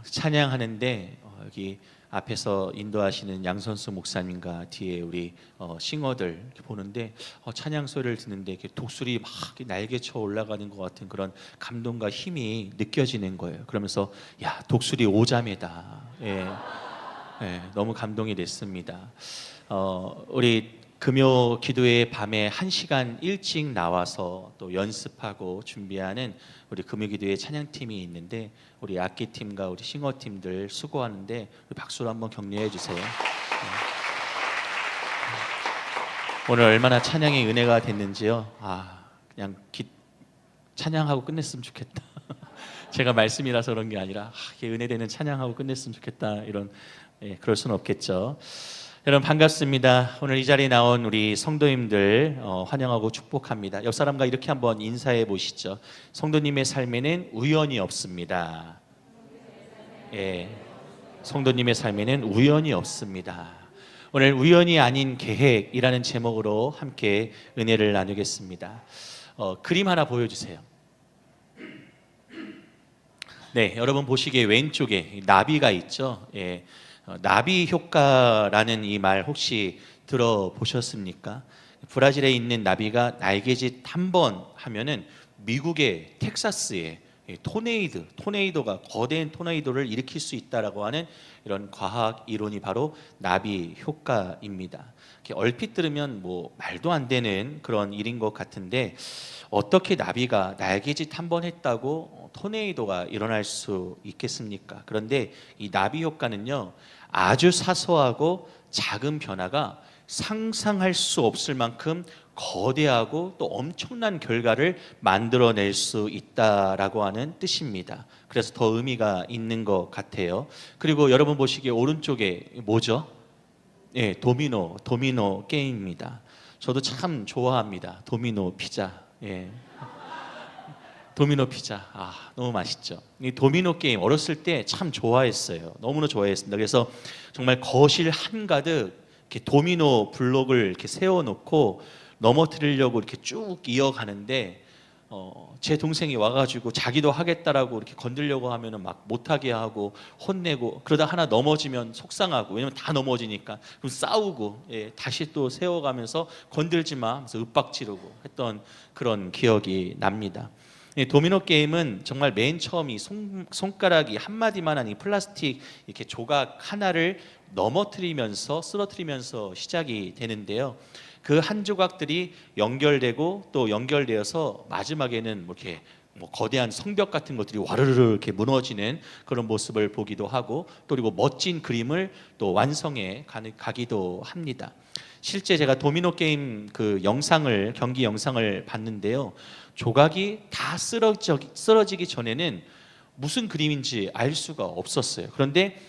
찬양하는데 여기 앞에서 인도하시는 양선수 목사님과 뒤에 우리 싱어들 이렇게 보는데 찬양 소리를 듣는데 이렇게 독수리 막 이렇게 날개쳐 올라가는 것 같은 그런 감동과 힘이 느껴지는 거예요. 그러면서 야, 독수리 오자매다. 예, 예, 너무 감동이 됐습니다. 우리 금요 기도회 밤에 1시간 일찍 나와서 또 연습하고 준비하는 우리 금요 기도회 찬양팀이 있는데 우리 악기팀과 우리 싱어팀들 수고하는데 우리 박수로 한번 격려해 주세요. 오늘 얼마나 찬양의 은혜가 됐는지요. 그냥 찬양하고 끝냈으면 좋겠다. 제가 말씀이라서 그런 게 아니라 은혜되는 찬양하고 끝냈으면 좋겠다. 이런 그럴 수는 없겠죠. 여러분 반갑습니다. 오늘 이 자리에 나온 우리 성도님들 환영하고 축복합니다. 옆 사람과 이렇게 한번 인사해 보시죠. 성도님의 삶에는 우연이 없습니다. 예, 성도님의 삶에는 우연이 없습니다. 오늘 우연이 아닌 계획이라는 제목으로 함께 은혜를 나누겠습니다. 그림 하나 보여주세요. 네, 여러분 보시기에 왼쪽에 나비가 있죠. 예. 나비 효과라는 이 말 혹시 들어보셨습니까? 브라질에 있는 나비가 날개짓 한 번 하면은 미국의 텍사스에 토네이도가 거대한 토네이도를 일으킬 수 있다라고 하는 이런 과학 이론이 바로 나비 효과입니다. 얼핏 들으면 뭐 말도 안 되는 그런 일인 것 같은데 어떻게 나비가 날개짓 한 번 했다고 토네이도가 일어날 수 있겠습니까? 그런데 이 나비 효과는요, 아주 사소하고 작은 변화가 상상할 수 없을 만큼 거대하고 또 엄청난 결과를 만들어낼 수 있다라고 하는 뜻입니다. 그래서 더 의미가 있는 것 같아요. 그리고 여러분 보시기에 오른쪽에 뭐죠? 예, 도미노 게임입니다. 저도 참 좋아합니다. 도미노 피자. 예. 도미노 피자, 너무 맛있죠. 이 도미노 게임 어렸을 때 참 좋아했어요. 너무나 좋아했습니다. 그래서 정말 거실 한가득 이렇게 도미노 블록을 이렇게 세워놓고 넘어뜨리려고 이렇게 쭉 이어가는데 제 동생이 와가지고 자기도 하겠다라고 이렇게 건들려고 하면은 막 못하게 하고 혼내고 그러다 하나 넘어지면 속상하고 왜냐면 다 넘어지니까 그럼 싸우고 다시 또 세워가면서 건들지 마 하면서 윽박지르고 했던 그런 기억이 납니다. 도미노 게임은 정말 맨 처음 이 손가락이 한 마디만한 이 플라스틱 이렇게 조각 하나를 넘어뜨리면서 쓰러뜨리면서 시작이 되는데요. 그 한 조각들이 연결되고 또 연결되어서 마지막에는 이렇게 거대한 성벽 같은 것들이 와르르 이렇게 무너지는 그런 모습을 보기도 하고 또 그리고 멋진 그림을 또 완성해 가기도 합니다. 실제 제가 도미노 게임 그 경기 영상을 봤는데요. 조각이 다 쓰러지기 전에는 무슨 그림인지 알 수가 없었어요. 그런데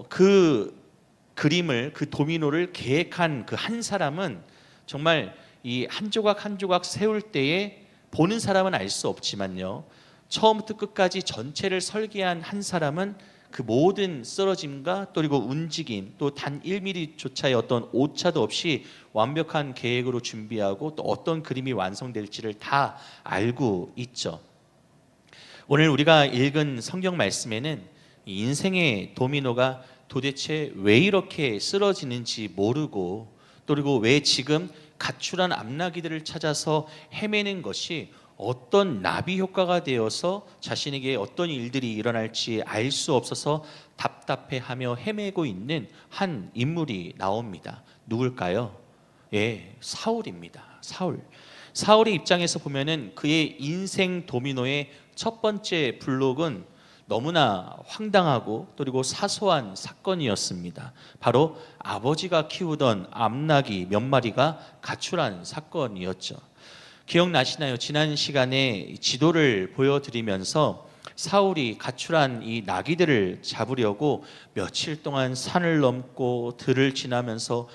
그 그림을 그 도미노를 계획한 그 한 사람은 정말 이 한 조각 한 조각 세울 때에 보는 사람은 알 수 없지만요. 처음부터 끝까지 전체를 설계한 한 사람은 그 모든 쓰러짐과 또 그리고 움직임 또 단 1mm조차의 어떤 오차도 없이 완벽한 계획으로 준비하고 또 어떤 그림이 완성될지를 다 알고 있죠. 오늘 우리가 읽은 성경 말씀에는 인생의 도미노가 도대체 왜 이렇게 쓰러지는지 모르고 또 그리고 왜 지금 가출한 암나기들을 찾아서 헤매는 것이 어떤 나비 효과가 되어서 자신에게 어떤 일들이 일어날지 알 수 없어서 답답해하며 헤매고 있는 한 인물이 나옵니다. 누굴까요? 예, 사울입니다. 사울의 입장에서 보면은 그의 인생 도미노의 첫 번째 블록은 너무나 황당하고 또 그리고 사소한 사건이었습니다. 바로 아버지가 키우던 암나기 몇 마리가 가출한 사건이었죠. 기억나시나요? 지난 시간에 지도를 보여드리면서 사울이 가출한 이 나귀들을 잡으려고 며칠 동안 산을 넘고 들을 지나면서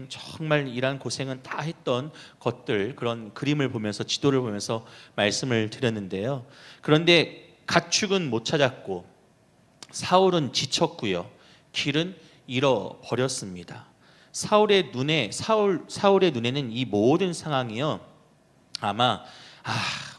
정말 이러한 고생은 다 했던 것들, 그런 그림을 보면서 지도를 보면서 말씀을 드렸는데요. 그런데 가축은 못 찾았고 사울은 지쳤고요. 길은 잃어버렸습니다. 사울의 눈에는 이 모든 상황이요, 아마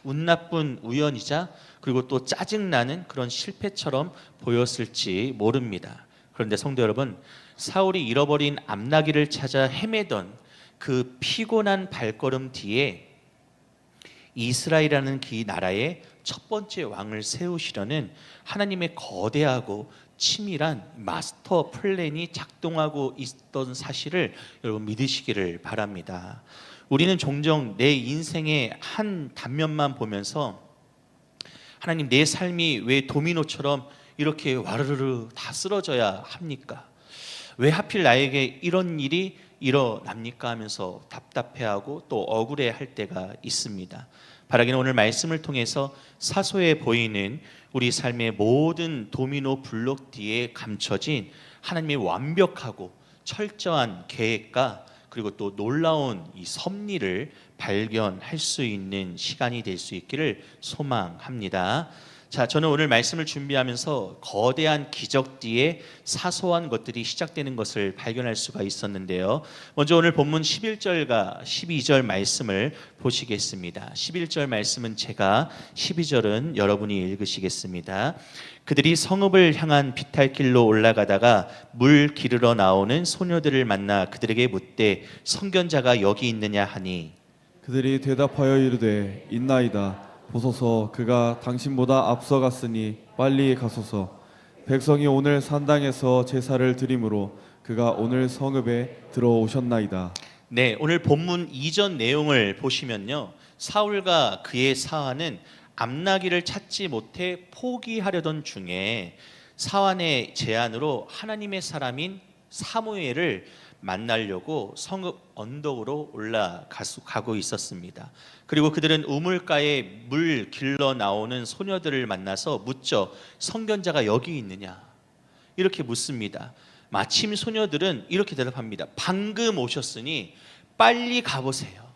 운 나쁜 우연이자 그리고 또 짜증나는 그런 실패처럼 보였을지 모릅니다. 그런데 성도 여러분, 사울이 잃어버린 암나기를 찾아 헤매던 그 피곤한 발걸음 뒤에 이스라엘이라는 그 나라의 첫 번째 왕을 세우시려는 하나님의 거대하고 치밀한 마스터 플랜이 작동하고 있던 사실을 여러분 믿으시기를 바랍니다. 우리는 종종 내 인생의 한 단면만 보면서 하나님, 내 삶이 왜 도미노처럼 이렇게 와르르르 다 쓰러져야 합니까? 왜 하필 나에게 이런 일이 일어납니까? 하면서 답답해하고 또 억울해할 때가 있습니다. 바라기는 오늘 말씀을 통해서 사소해 보이는 우리 삶의 모든 도미노 블록 뒤에 감춰진 하나님의 완벽하고 철저한 계획과 그리고 또 놀라운 이 섭리를 발견할 수 있는 시간이 될 수 있기를 소망합니다. 자, 저는 오늘 말씀을 준비하면서 거대한 기적 뒤에 사소한 것들이 시작되는 것을 발견할 수가 있었는데요. 먼저 오늘 본문 11절과 12절 말씀을 보시겠습니다. 11절 말씀은 제가, 12절은 여러분이 읽으시겠습니다. 그들이 성읍을 향한 비탈길로 올라가다가 물 기르러 나오는 소녀들을 만나 그들에게 묻되 선견자가 여기 있느냐 하니, 그들이 대답하여 이르되 있나이다. 보소서, 그가 당신보다 앞서갔으니 빨리 가소서. 백성이 오늘 산당에서 제사를 드림으로 그가 오늘 성읍에 들어오셨나이다. 네, 오늘 본문 이전 내용을 보시면요, 사울과 그의 사환은 암나기를 찾지 못해 포기하려던 중에 사환의 제안으로 하나님의 사람인 사무엘을 만나려고 성읍 언덕으로 올라가고 있었습니다. 그리고 그들은 우물가에 물 길러 나오는 소녀들을 만나서 묻죠. 선견자가 여기 있느냐? 이렇게 묻습니다. 마침 소녀들은 이렇게 대답합니다. 방금 오셨으니 빨리 가보세요.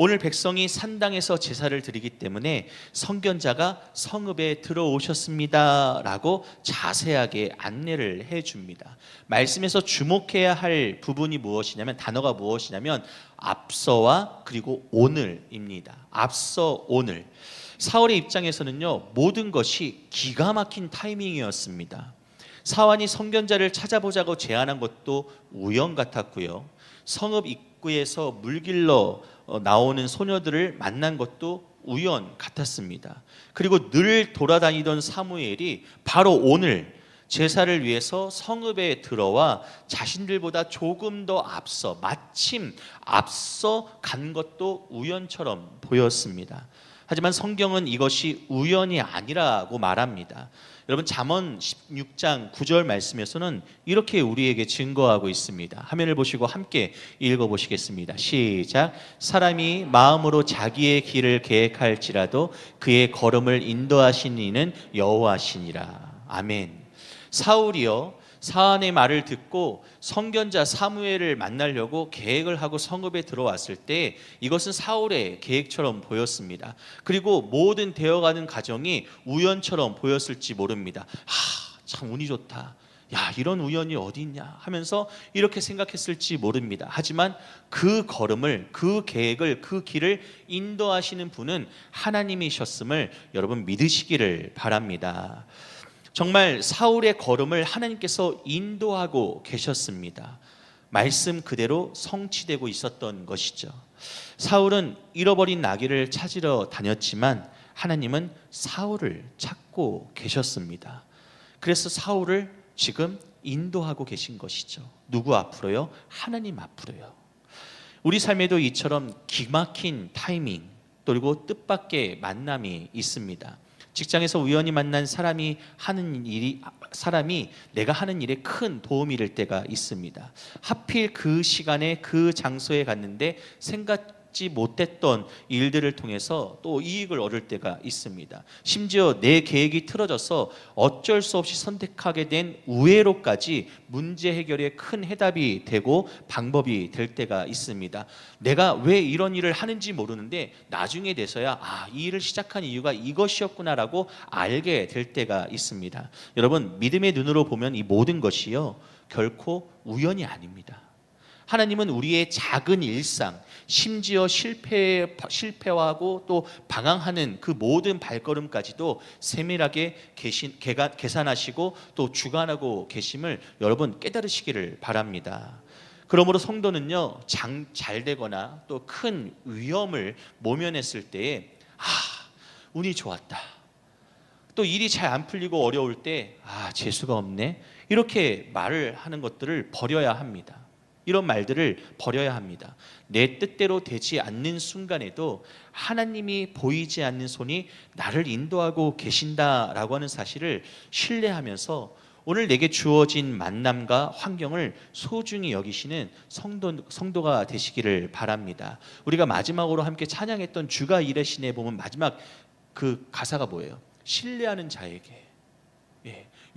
오늘 백성이 산당에서 제사를 드리기 때문에 선견자가 성읍에 들어오셨습니다 라고 자세하게 안내를 해줍니다. 말씀에서 주목해야 할 부분이 무엇이냐면, 단어가 무엇이냐면 앞서와 그리고 오늘입니다. 앞서 오늘. 사울의 입장에서는요, 모든 것이 기가 막힌 타이밍이었습니다. 사환이 선견자를 찾아보자고 제안한 것도 우연 같았고요, 성읍 입구에서 물길러 나오는 소녀들을 만난 것도 우연 같았습니다. 그리고 늘 돌아다니던 사무엘이 바로 오늘 제사를 위해서 성읍에 들어와 자신들보다 조금 더 마침 앞서 간 것도 우연처럼 보였습니다. 하지만 성경은 이것이 우연이 아니라고 말합니다. 여러분, 잠언 16장 9절 말씀에서는 이렇게 우리에게 증거하고 있습니다. 화면을 보시고 함께 읽어보시겠습니다. 시작. 사람이 마음으로 자기의 길을 계획할지라도 그의 걸음을 인도하신 이는 여호와시니라. 아멘. 사울이요, 사안의 말을 듣고 선견자 사무엘을 만나려고 계획을 하고 성읍에 들어왔을 때 이것은 사울의 계획처럼 보였습니다. 그리고 모든 되어가는 과정이 우연처럼 보였을지 모릅니다. 참 운이 좋다. 야, 이런 우연이 어디 있냐 하면서 이렇게 생각했을지 모릅니다. 하지만 그 걸음을, 그 계획을, 그 길을 인도하시는 분은 하나님이셨음을 여러분 믿으시기를 바랍니다. 정말 사울의 걸음을 하나님께서 인도하고 계셨습니다. 말씀 그대로 성취되고 있었던 것이죠. 사울은 잃어버린 나귀를 찾으러 다녔지만 하나님은 사울을 찾고 계셨습니다. 그래서 사울을 지금 인도하고 계신 것이죠. 누구 앞으로요? 하나님 앞으로요. 우리 삶에도 이처럼 기막힌 타이밍, 그리고 뜻밖의 만남이 있습니다. 직장에서 우연히 만난 사람이 내가 하는 일에 큰 도움이 될 때가 있습니다. 하필 그 시간에 그 장소에 갔는데 생각지 못했던 일들을 통해서 또 이익을 얻을 때가 있습니다. 심지어 내 계획이 틀어져서 어쩔 수 없이 선택하게 된 우회로까지 문제 해결에 큰 해답이 되고 방법이 될 때가 있습니다. 내가 왜 이런 일을 하는지 모르는데 나중에 돼서야 이 일을 시작한 이유가 이것이었구나라고 알게 될 때가 있습니다. 여러분, 믿음의 눈으로 보면 이 모든 것이요, 결코 우연이 아닙니다. 하나님은 우리의 작은 일상, 심지어 실패하고 또 방황하는 그 모든 발걸음까지도 세밀하게 계산하시고 또 주관하고 계심을 여러분 깨달으시기를 바랍니다. 그러므로 성도는요, 잘 되거나 또 큰 위험을 모면했을 때에 운이 좋았다, 또 일이 잘 안 풀리고 어려울 때 재수가 없네, 이렇게 말을 하는 것들을 버려야 합니다. 이런 말들을 버려야 합니다. 내 뜻대로 되지 않는 순간에도 하나님이 보이지 않는 손이 나를 인도하고 계신다라고 하는 사실을 신뢰하면서 오늘 내게 주어진 만남과 환경을 소중히 여기시는 성도가 되시기를 바랍니다. 우리가 마지막으로 함께 찬양했던 주가 이르시네 보면 마지막 그 가사가 뭐예요? 신뢰하는 자에게,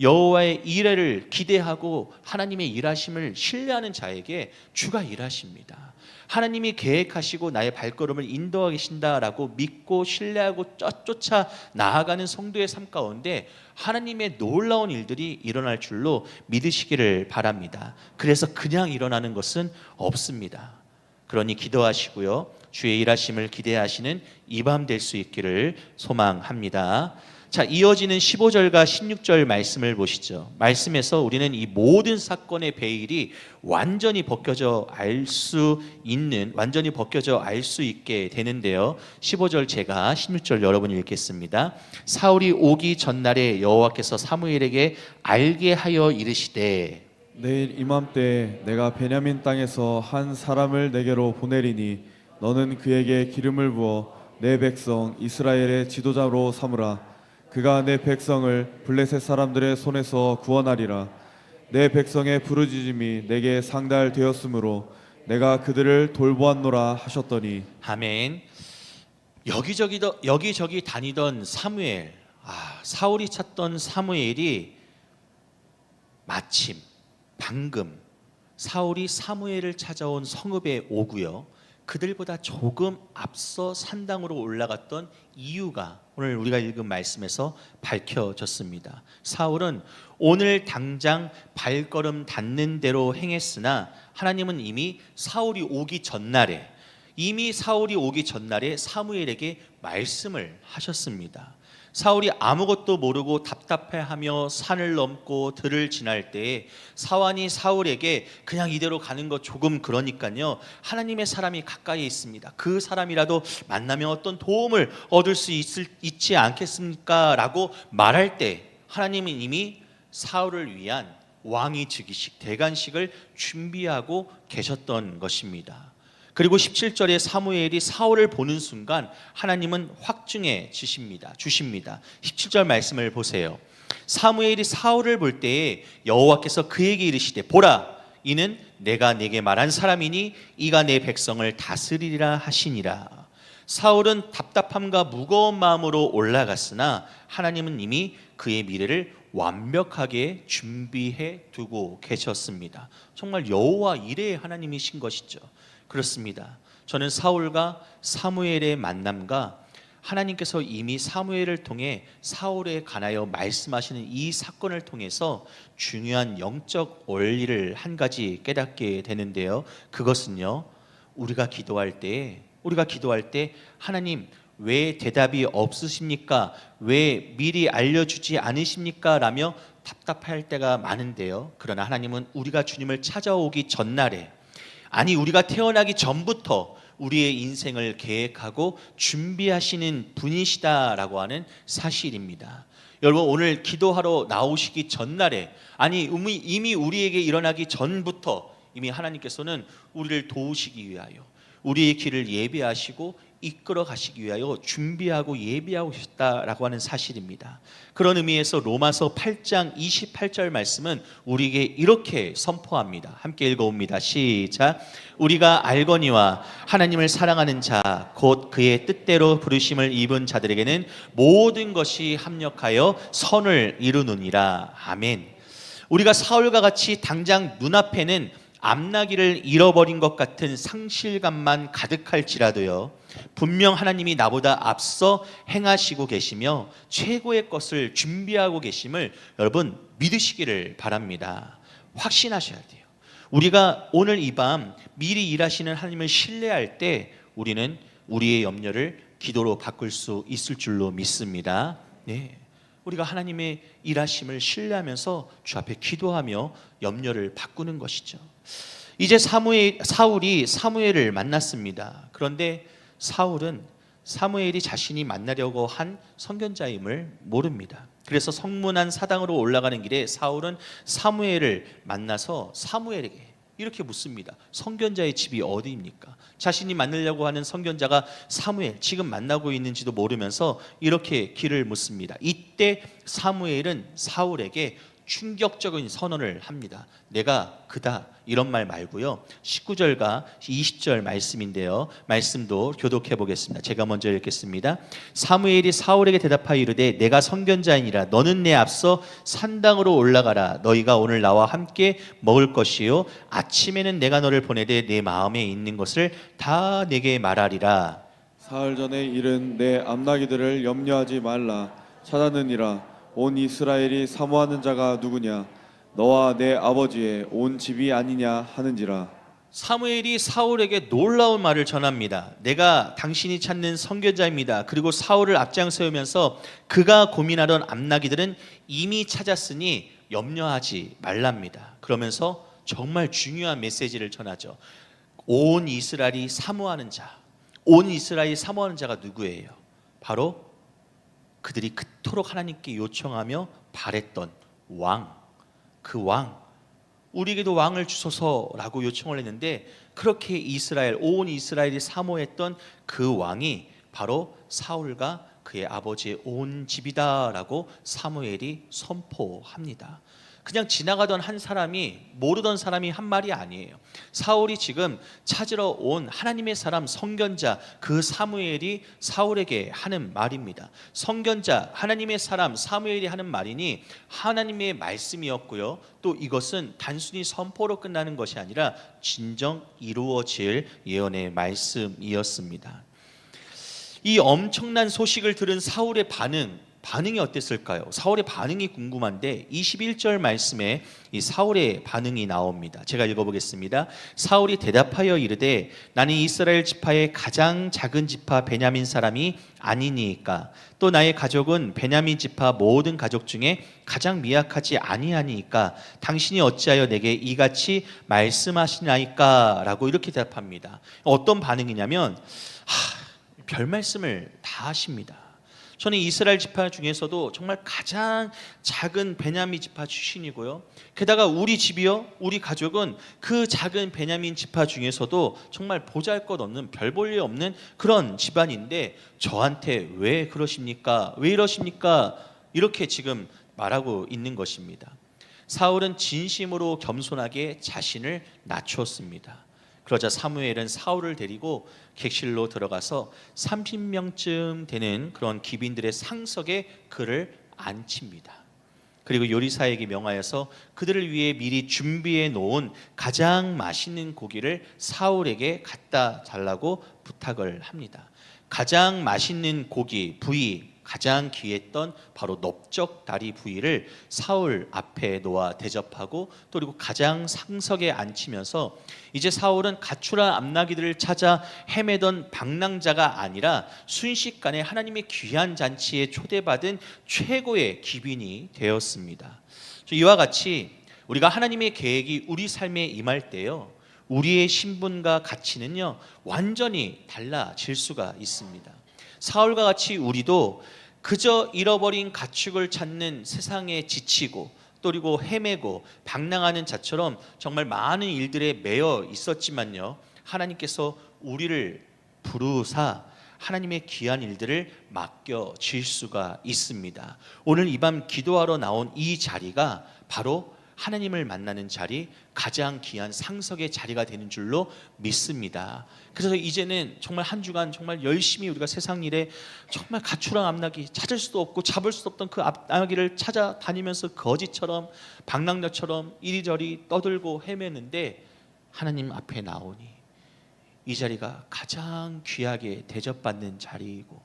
여호와의 일을 기대하고 하나님의 일하심을 신뢰하는 자에게 주가 일하십니다. 하나님이 계획하시고 나의 발걸음을 인도하고 계신다라고 믿고 신뢰하고 쫓아 나아가는 성도의 삶 가운데 하나님의 놀라운 일들이 일어날 줄로 믿으시기를 바랍니다. 그래서 그냥 일어나는 것은 없습니다. 그러니 기도하시고요, 주의 일하심을 기대하시는 이 밤 될 수 있기를 소망합니다. 자, 이어지는 15절과 16절 말씀을 보시죠. 말씀에서 우리는 이 모든 사건의 베일이 완전히 벗겨져 알 수 있게 되는데요. 15절 제가 16절 여러분이 읽겠습니다. 사울이 오기 전날에 여호와께서 사무엘에게 알게 하여 이르시되, 내일 이맘때 내가 베냐민 땅에서 한 사람을 내게로 보내리니 너는 그에게 기름을 부어 내 백성 이스라엘의 지도자로 삼으라. 그가 내 백성을 블레셋 사람들의 손에서 구원하리라. 내 백성의 부르짖음이 내게 상달되었으므로 내가 그들을 돌보았노라 하셨더니. 아멘. 여기저기 다니던 사무엘, 사울이 찾던 사무엘이 마침 방금 사울이 사무엘을 찾아온 성읍에 오고요, 그들보다 조금 앞서 산당으로 올라갔던 이유가 오늘 우리가 읽은 말씀에서 밝혀졌습니다. 사울은 오늘 당장 발걸음 닿는 대로 행했으나 하나님은 이미 사울이 오기 전날에 사무엘에게 말씀을 하셨습니다. 사울이 아무것도 모르고 답답해하며 산을 넘고 들을 지날 때에 사환이 사울에게 그냥 이대로 가는 거 조금 그러니까요, 하나님의 사람이 가까이 있습니다, 그 사람이라도 만나면 어떤 도움을 얻을 수 있지 않겠습니까? 라고 말할 때 하나님은 이미 사울을 위한 왕위 즉위식 대관식을 준비하고 계셨던 것입니다. 그리고 17절에 사무엘이 사울을 보는 순간 하나님은 확증해 주십니다. 17절 말씀을 보세요. 사무엘이 사울을 볼 때에 여호와께서 그에게 이르시되, 보라, 이는 내가 네게 말한 사람이니 이가 내 백성을 다스리리라 하시니라. 사울은 답답함과 무거운 마음으로 올라갔으나 하나님은 이미 그의 미래를 완벽하게 준비해 두고 계셨습니다. 정말 여호와 이레의 하나님이신 것이죠. 그렇습니다. 저는 사울과 사무엘의 만남과 하나님께서 이미 사무엘을 통해 사울에 관하여 말씀하시는 이 사건을 통해서 중요한 영적 원리를 한 가지 깨닫게 되는데요. 그것은요, 우리가 기도할 때 하나님 왜 대답이 없으십니까? 왜 미리 알려주지 않으십니까? 라며 답답할 때가 많은데요. 그러나 하나님은 우리가 주님을 찾아오기 전날에, 우리가 태어나기 전부터 우리의 인생을 계획하고 준비하시는 분이시다라고 하는 사실입니다. 여러분, 오늘 기도하러 나오시기 전날에, 이미 우리에게 일어나기 전부터 이미 하나님께서는 우리를 도우시기 위하여 우리의 길을 예비하시고 이끌어 가시기 위하여 준비하고 예비하고 계셨다라고 하는 사실입니다. 그런 의미에서 로마서 8장 28절 말씀은 우리에게 이렇게 선포합니다. 함께 읽어봅니다. 시작. 우리가 알거니와 하나님을 사랑하는 자 곧 그의 뜻대로 부르심을 입은 자들에게는 모든 것이 합력하여 선을 이루느니라. 아멘. 우리가 사울과 같이 당장 눈앞에는 앞나기를 잃어버린 것 같은 상실감만 가득할지라도요, 분명 하나님이 나보다 앞서 행하시고 계시며 최고의 것을 준비하고 계심을 여러분 믿으시기를 바랍니다. 확신하셔야 돼요. 우리가 오늘 이 밤 미리 일하시는 하나님을 신뢰할 때 우리는 우리의 염려를 기도로 바꿀 수 있을 줄로 믿습니다. 네. 우리가 하나님의 일하심을 신뢰하면서 주 앞에 기도하며 염려를 바꾸는 것이죠. 이제 사울이 사무엘을 만났습니다. 그런데 사울은 사무엘이 자신이 만나려고 한 선견자임을 모릅니다. 그래서 성문안 사당으로 올라가는 길에 사울은 사무엘을 만나서 사무엘에게 이렇게 묻습니다. 선견자의 집이 어디입니까? 자신이 만나려고 하는 선견자가 사무엘, 지금 만나고 있는지도 모르면서 이렇게 길을 묻습니다. 이때 사무엘은 사울에게 충격적인 선언을 합니다. 내가 그다, 이런 말 말고요. 19절과 20절 말씀인데요. 말씀도 교독해 보겠습니다. 제가 먼저 읽겠습니다. 사무엘이 사울에게 대답하여 이르되 내가 선견자이니라. 너는 내 앞서 산당으로 올라가라. 너희가 오늘 나와 함께 먹을 것이요 아침에는 내가 너를 보내되 내 마음에 있는 것을 다 내게 말하리라. 사흘 전의 일은 내 암나기들을 염려하지 말라. 찾았느니라. 온 이스라엘이 사모하는 자가 누구냐? 너와 내 아버지의 온 집이 아니냐 하는지라. 사무엘이 사울에게 놀라운 말을 전합니다. 내가 당신이 찾는 선견자입니다. 그리고 사울을 앞장세우면서 그가 고민하던 암나기들은 이미 찾았으니 염려하지 말랍니다. 그러면서 정말 중요한 메시지를 전하죠. 온 이스라엘이 사모하는 자, 온 이스라엘이 사모하는 자가 누구예요? 바로 그들이 그토록 하나님께 요청하며 바랬던 왕, 그 왕, 우리에게도 왕을 주소서라고 요청을 했는데 그렇게 온 이스라엘이 사모했던 그 왕이 바로 사울과 그의 아버지의 온 집이다라고 사무엘이 선포합니다. 그냥 지나가던 한 사람이, 모르던 사람이 한 말이 아니에요. 사울이 지금 찾으러 온 하나님의 사람 선견자 그 사무엘이 사울에게 하는 말입니다. 선견자 하나님의 사람 사무엘이 하는 말이니 하나님의 말씀이었고요. 또 이것은 단순히 선포로 끝나는 것이 아니라 진정 이루어질 예언의 말씀이었습니다. 이 엄청난 소식을 들은 사울의 반응이 어땠을까요? 사울의 반응이 궁금한데 21절 말씀에 이 사울의 반응이 나옵니다. 제가 읽어보겠습니다. 사울이 대답하여 이르되 나는 이스라엘 지파의 가장 작은 지파 베냐민 사람이 아니니까 또 나의 가족은 베냐민 지파 모든 가족 중에 가장 미약하지 아니하니까 당신이 어찌하여 내게 이같이 말씀하시나이까? 라고 이렇게 대답합니다. 어떤 반응이냐면 별 말씀을 다 하십니다. 저는 이스라엘 지파 중에서도 정말 가장 작은 베냐민 지파 출신이고요. 게다가 우리 집이요, 우리 가족은 그 작은 베냐민 지파 중에서도 정말 보잘것없는 별 볼 일 없는 그런 집안인데 저한테 왜 그러십니까? 왜 이러십니까? 이렇게 지금 말하고 있는 것입니다. 사울은 진심으로 겸손하게 자신을 낮추었습니다. 그러자 사무엘은 사울을 데리고 객실로 들어가서 30명쯤 되는 그런 귀빈들의 상석에 그를 앉힙니다. 그리고 요리사에게 명하여서 그들을 위해 미리 준비해 놓은 가장 맛있는 고기를 사울에게 갖다 달라고 부탁을 합니다. 가장 맛있는 고기, 부위, 가장 귀했던 바로 넓적 다리 부위를 사울 앞에 놓아 대접하고 또 그리고 가장 상석에 앉히면서 이제 사울은 가출한 암나기들을 찾아 헤매던 방랑자가 아니라 순식간에 하나님의 귀한 잔치에 초대받은 최고의 귀빈이 되었습니다. 이와 같이 우리가 하나님의 계획이 우리 삶에 임할 때요, 우리의 신분과 가치는요 완전히 달라질 수가 있습니다. 사울과 같이 우리도 그저 잃어버린 가축을 찾는 세상에 지치고 또 그리고 헤매고 방랑하는 자처럼 정말 많은 일들에 매여 있었지만요, 하나님께서 우리를 부르사 하나님의 귀한 일들을 맡겨질 수가 있습니다. 오늘 이 밤 기도하러 나온 이 자리가 바로 하나님을 만나는 자리, 가장 귀한 상석의 자리가 되는 줄로 믿습니다. 그래서 이제는 정말 한 주간 정말 열심히 우리가 세상 일에 정말 가출한 암나기, 찾을 수도 없고 잡을 수도 없던 그 암나기를 찾아다니면서 거지처럼 방랑자처럼 이리저리 떠들고 헤매는데 하나님 앞에 나오니 이 자리가 가장 귀하게 대접받는 자리이고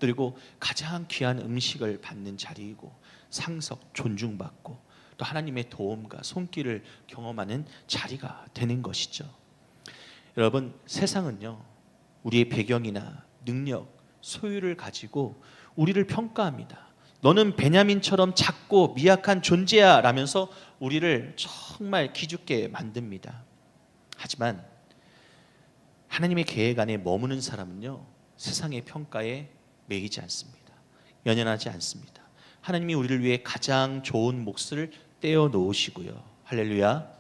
그리고 가장 귀한 음식을 받는 자리이고 상석 존중받고 또 하나님의 도움과 손길을 경험하는 자리가 되는 것이죠. 여러분, 세상은요, 우리의 배경이나 능력, 소유를 가지고 우리를 평가합니다. 너는 베냐민처럼 작고 미약한 존재야 라면서 우리를 정말 기죽게 만듭니다. 하지만 하나님의 계획 안에 머무는 사람은요, 세상의 평가에 매이지 않습니다. 연연하지 않습니다. 하나님이 우리를 위해 가장 좋은 몫을 떼어 놓으시고요. 할렐루야.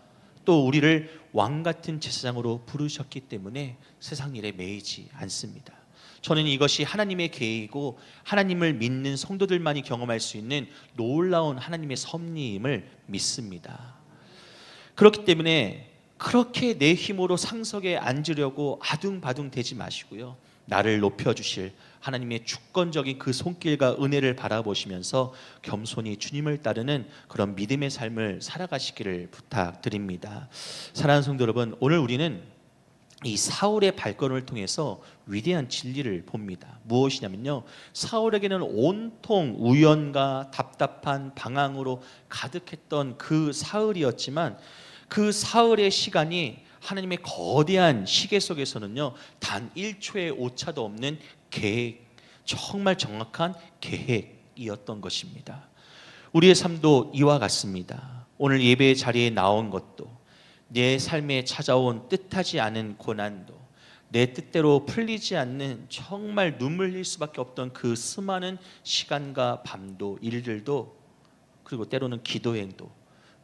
또 우리를 왕 같은 제사장으로 부르셨기 때문에 세상 일에 매이지 않습니다. 저는 이것이 하나님의 계획이고 하나님을 믿는 성도들만이 경험할 수 있는 놀라운 하나님의 섭리임을 믿습니다. 그렇기 때문에 그렇게 내 힘으로 상석에 앉으려고 아둥바둥 대지 마시고요. 나를 높여주실 하나님의 주권적인 그 손길과 은혜를 바라보시면서 겸손히 주님을 따르는 그런 믿음의 삶을 살아가시기를 부탁드립니다. 사랑하는 성도 여러분, 오늘 우리는 이 사울의 발걸음을 통해서 위대한 진리를 봅니다. 무엇이냐면요, 사울에게는 온통 우연과 답답한 방황으로 가득했던 그 사흘이었지만 그 사흘의 시간이 하나님의 거대한 시계 속에서는요, 단 1초의 오차도 없는 계획, 정말 정확한 계획이었던 것입니다. 우리의 삶도 이와 같습니다. 오늘 예배의 자리에 나온 것도, 내 삶에 찾아온 뜻하지 않은 고난도, 내 뜻대로 풀리지 않는 정말 눈물 흘릴 수밖에 없던 그 수많은 시간과 밤도, 일들도, 그리고 때로는 기도행도,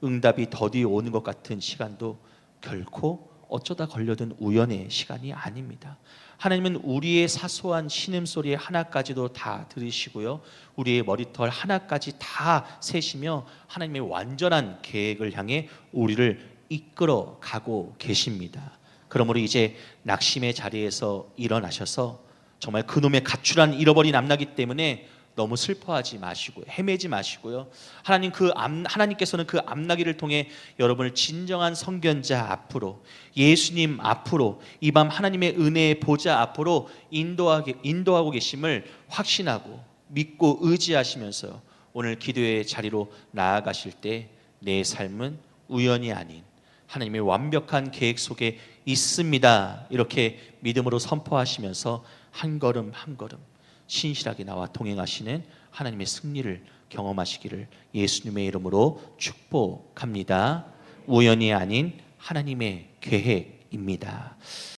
응답이 더디 오는 것 같은 시간도 결코 어쩌다 걸려든 우연의 시간이 아닙니다. 하나님은 우리의 사소한 신음소리 하나까지도 다 들으시고요, 우리의 머리털 하나까지 다 세시며 하나님의 완전한 계획을 향해 우리를 이끌어 가고 계십니다. 그러므로 이제 낙심의 자리에서 일어나셔서 정말 그놈의 가출한 잃어버린 암나기 때문에 너무 슬퍼하지 마시고 헤매지 마시고요, 하나님께서는 그 암나기를 통해 여러분을 진정한 성견자 앞으로, 예수님 앞으로, 이 밤 하나님의 은혜의 보좌 앞으로 인도하고 계심을 확신하고 믿고 의지하시면서 오늘 기도의 자리로 나아가실 때 내 삶은 우연이 아닌 하나님의 완벽한 계획 속에 있습니다, 이렇게 믿음으로 선포하시면서 한 걸음 한 걸음 신실하게 나와 동행하시는 하나님의 승리를 경험하시기를 예수님의 이름으로 축복합니다. 우연이 아닌 하나님의 계획입니다.